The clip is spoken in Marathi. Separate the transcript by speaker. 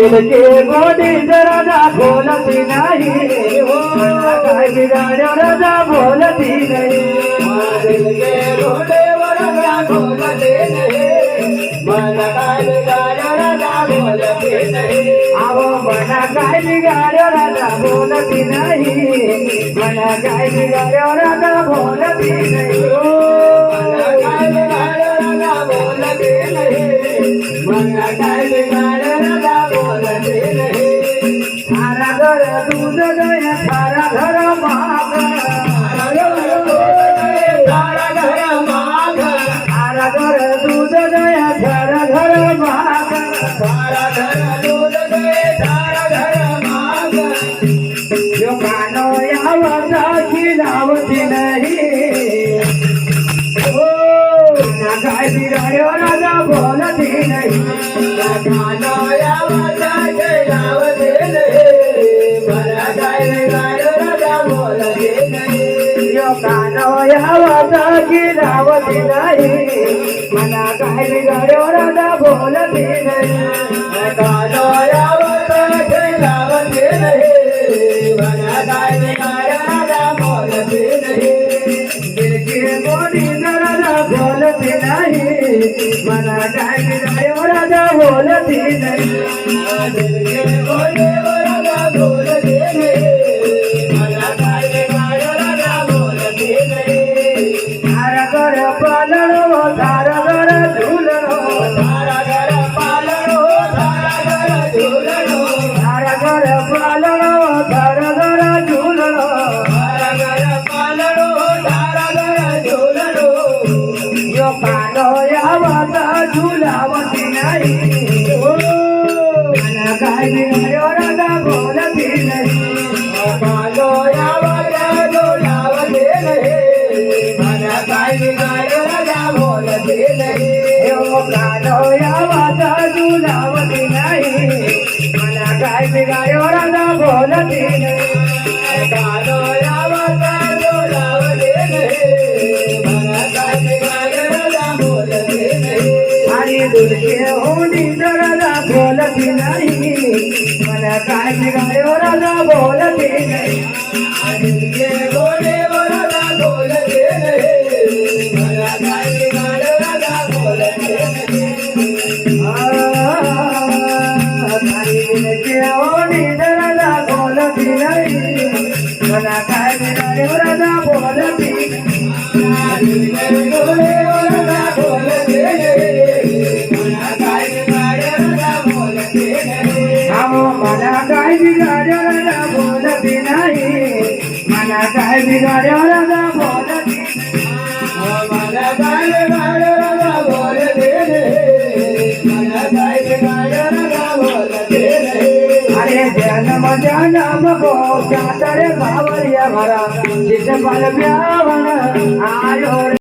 Speaker 1: दिल के गोडी राजा बोलती नहीं हो काय बिगाड़ो राजा बोलती नहीं दिल के गोडे राजा बोलती नहीं मन काय बिगाड़ो राजा बोलती नहीं आवो मन काय बिगाड़ो राजा बोलती नहीं मन काय बिगाड़ो राजा बोलती नहीं मन काय बिगाड़ो राजा बोलती नहीं मन काय बिगाड़ो राजा बोलती नहीं थारा घर दूध गया थारा घर माग थारा घर माग थारा घर दूध गया थारा घर माग थारा घर दूध गया थारा घर माग जो कानो यावता खिलावती नहीं ओ ना काय बिगाड़ो राजा बोलती नहीं ना कानो यावता खिलावती नहीं मला काय बिगाड़ो राजा बोलती नहीं जो कानो यावता खिलावती नहीं मला काय बिगाड़ो राजा बोलती नहीं कानो यावता खिलावती नहीं मला काय बिगाड़ो राजा बोलती नहीं देखिए मोदी राजा बोलती नहीं मला काय बिगाड़ो राजा बोलती नहीं देखिए मोदी राजा बोलती नहीं मला काय बिगाड़ो राजा बोलती नहीं थारा घर पालनो थारा घर झूलनो थारा घर पालनो थारा घर झूलनो थारा घर पालनो थारा घर झूलनो थारा घर पालनो थारा घर झूलनो यो कानो यावता झुलावती नहीं ओ मला काय बिगाड़ो राजा बोलती नहीं कानो यावता झुलावती नहीं मला काय बिगाड़ो राजा बोलती नहीं यो कानो यावता झुलावती नहीं मला काय बिगाड़ो राजा बोलती नहीं कानो यावता झुलावती नहीं मला काय बिगाड़ो राजा बोलती नहीं आणि दुलके होनी राजा बोलती नहीं मला काय बिगाड़ो राजा बोलती नहीं आणि दुलके होनी राजा बोलती नहीं मला काय बिगाड़ो राजा बोलती नहीं आणि दुलके होनी राजा बोलती नहीं मला काय बिगाड़ो राजा बोलती आणि दुलके होनी राजा बोलती नहीं मला काय बिगाड़ो राजा बोलती नहीं आवो मला काय बिगाड़ो राजा बोलती नहीं मला काय बिगाड़ो राजा बोलती मला काय बिगाड़ो राजा बोलती नहीं मला काय बिगाड़ो राजा बोलती नहीं अरे जन्म जन्म को चादर बावरिया भरा जिस पल ब्यावन आयो